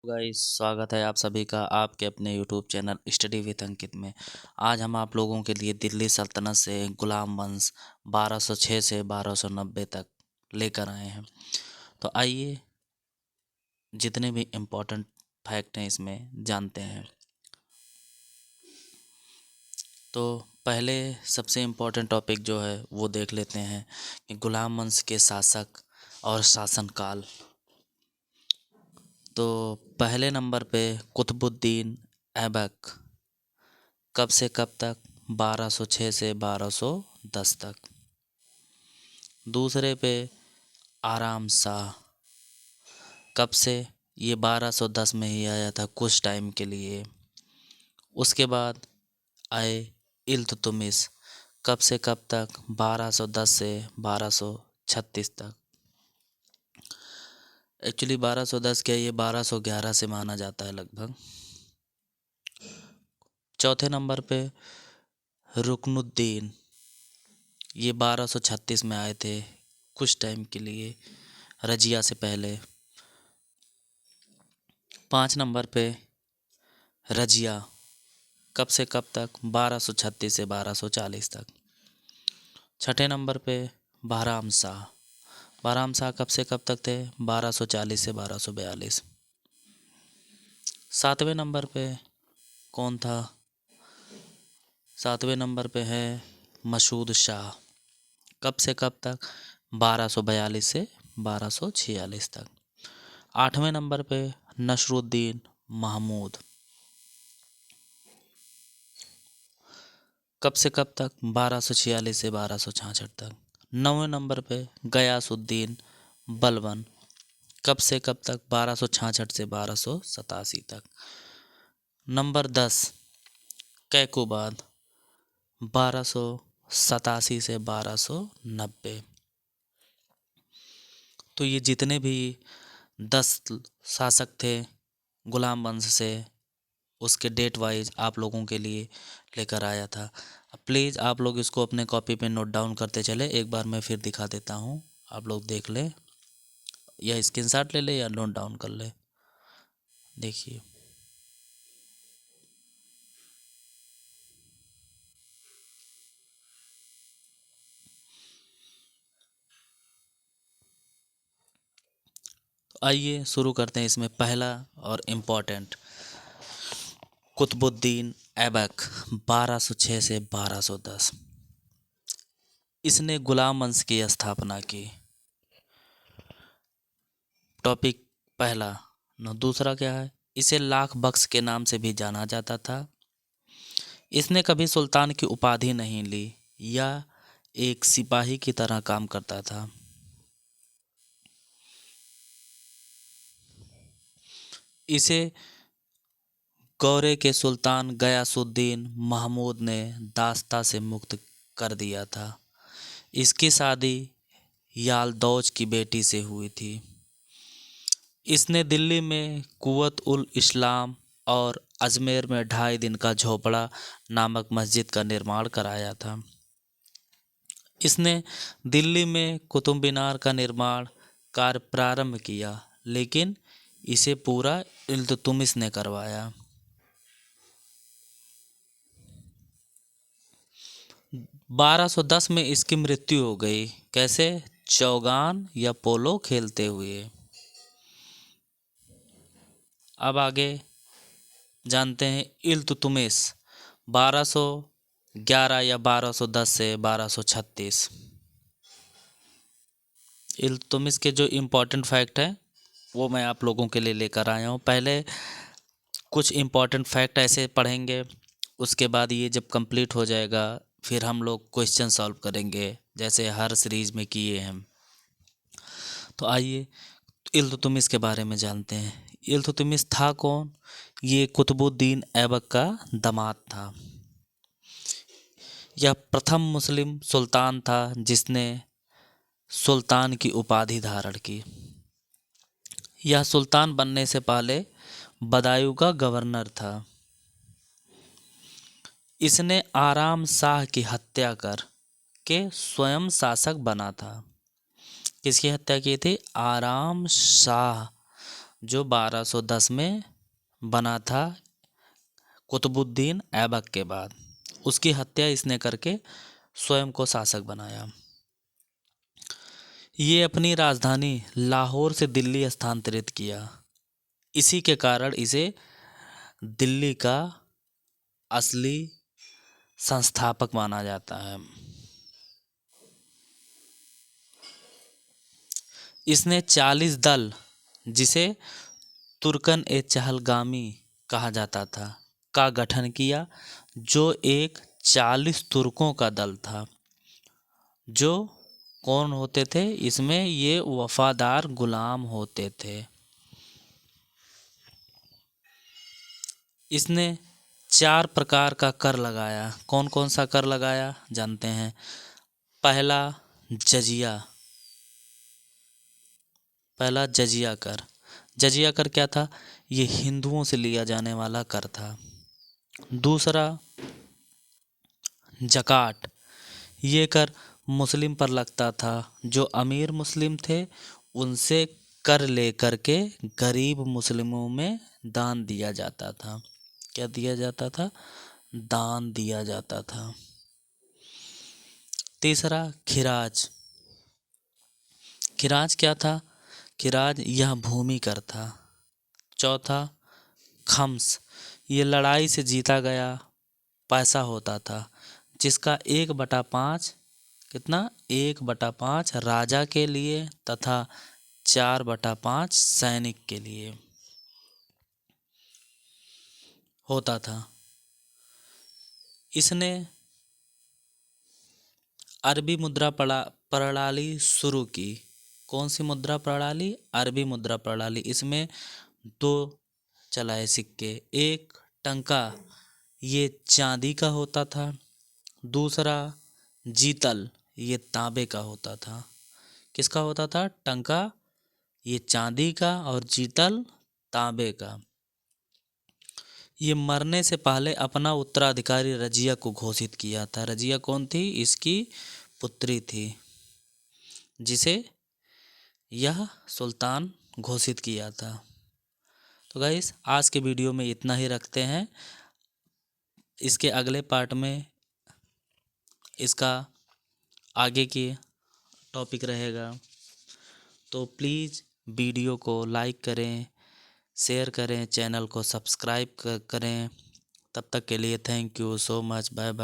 Guys, स्वागत है आप सभी का आपके अपने यूट्यूब चैनल स्टडी विद अंकित में। आज हम आप लोगों के लिए दिल्ली सल्तनत से गुलाम वंश 1206 से 1290 तक लेकर आए हैं। तो आइए जितने भी इम्पोर्टेंट फैक्ट हैं इसमें जानते हैं। तो पहले सबसे इम्पोर्टेंट टॉपिक जो है वो देख लेते हैं कि गुलाम वंश के शासक और शासनकाल। तो पहले नंबर पे कुतुबुद्दीन ऐबक, कब से कब तक? 1206 से 1210 तक। दूसरे पे आराम शाह, कब से? ये 1210 में ही आया था कुछ टाइम के लिए। उसके बाद आए इल्तुतमिश, कब से कब तक? 1210 से 1236 तक। एक्चुअली 1210 क्या, ये 1211 से माना जाता है लगभग। चौथे नंबर पे रुकनुद्दीन, ये 1236 में आए थे कुछ टाइम के लिए, रजिया से पहले। 5 नंबर पे रजिया, कब से कब तक? 1236 से 1240 तक। छठे नंबर पे बहराम शाह, बहराम शाह कब से कब तक थे? 1240 से 1242। सातवें नंबर पे कौन था? सातवें नंबर पे है मसूद शाह, कब से कब तक? 1242 से 1246 तक। आठवें नंबर पे नसरुद्दीन महमूद, कब से कब तक? 1246 से 1266 तक। नौवें नंबर पे गयासुद्दीन बलबन, कब से कब तक? 1266 से 1287 तक। नंबर 10 कैकुबाद, 1287 से 1290। तो ये जितने भी 10 शासक थे गुलाम वंश से, उसके डेट वाइज आप लोगों के लिए लेकर आया था। प्लीज़ आप लोग इसको अपने कॉपी पे नोट डाउन करते चले। एक बार मैं फिर दिखा देता हूँ, आप लोग देख लें या स्क्रीनशॉट ले ले या नोट डाउन कर ले। देखिए, तो आइए शुरू करते हैं। इसमें पहला और इम्पोर्टेंट, कुतुबुद्दीन ऐबक 1206 से 1210, इसने गुलाम वंश की स्थापना की। टॉपिक पहला। दूसरा क्या है? इसे लाख बख्श के नाम से भी जाना जाता था। इसने कभी सुल्तान की उपाधि नहीं ली या एक सिपाही की तरह काम करता था। इसे गौरे के सुल्तान गयासुद्दीन महमूद ने दास्ता से मुक्त कर दिया था। इसकी शादी यालदौज की बेटी से हुई थी। इसने दिल्ली में कुव्वत उल इस्लाम और अजमेर में 2.5 दिन का झोपड़ा नामक मस्जिद का निर्माण कराया था। इसने दिल्ली में कुतुब मीनार का निर्माण कार्य प्रारंभ किया, लेकिन इसे पूरा इल्तुतमिश ने करवाया। 1210 में इसकी मृत्यु हो गई। कैसे? चौगान या पोलो खेलते हुए। अब आगे जानते हैं इल्तुतमिश 1211 या 1210 से 1236। इल्तुतमिश के जो इम्पोर्टेंट फैक्ट हैं वो मैं आप लोगों के लिए लेकर आया हूँ। पहले कुछ इम्पोर्टेंट फैक्ट ऐसे पढ़ेंगे, उसके बाद ये जब कंप्लीट हो जाएगा फिर हम लोग क्वेश्चन सॉल्व करेंगे, जैसे हर सीरीज में किए हैं। तो आइए इल्तुतमिश के बारे में जानते हैं। इल्तुतमिश था कौन? ये कुतुबुद्दीन ऐबक का दामाद था। यह प्रथम मुस्लिम सुल्तान था जिसने सुल्तान की उपाधि धारण की। यह सुल्तान बनने से पहले बदायूं का गवर्नर था। इसने आराम शाह की हत्या कर के स्वयं शासक बना था। किसकी हत्या की थी? आराम शाह जो 1210 में बना था कुतुबुद्दीन ऐबक के बाद। उसकी हत्या इसने करके स्वयं को शासक बनाया। ये अपनी राजधानी लाहौर से दिल्ली स्थानांतरित किया। इसी के कारण इसे दिल्ली का असली संस्थापक माना जाता है। इसने 40 दल, जिसे तुर्कन ए चहलगामी कहा जाता था, का गठन किया, जो एक 40 तुर्कों का दल था। जो कौन होते थे इसमें? ये वफादार गुलाम होते थे। इसने 4 प्रकार का कर लगाया। कौन कौन सा कर लगाया जानते हैं? पहला जजिया। पहला जजिया कर। जजिया कर क्या था? ये हिंदुओं से लिया जाने वाला कर था। दूसरा जकाट। ये कर मुस्लिम पर लगता था। जो अमीर मुस्लिम थे उनसे कर लेकर के गरीब मुस्लिमों में दान दिया जाता था। क्या दिया जाता था? दान दिया जाता था। तीसरा खिराज। खिराज क्या था? खिराज यह भूमि कर था। चौथा खम्स। ये लड़ाई से जीता गया पैसा होता था, जिसका 1/5 कितना? 1/5 राजा के लिए तथा 4/5 सैनिक के लिए होता था। इसने अरबी मुद्रा प्रणाली शुरू की। कौन सी मुद्रा प्रणाली? अरबी मुद्रा प्रणाली। इसमें 2 चलाए सिक्के। एक टंका, ये चांदी का होता था। दूसरा जीतल, ये तांबे का होता था। किसका होता था? टंका ये चांदी का और जीतल तांबे का। ये मरने से पहले अपना उत्तराधिकारी रजिया को घोषित किया था। रजिया कौन थी? इसकी पुत्री थी, जिसे यह सुल्तान घोषित किया था। तो गाइस आज के वीडियो में इतना ही रखते हैं। इसके अगले पार्ट में इसका आगे की टॉपिक रहेगा। तो प्लीज़ वीडियो को लाइक करें, शेयर करें, चैनल को सब्सक्राइब करें। तब तक के लिए thank you so much. Bye bye.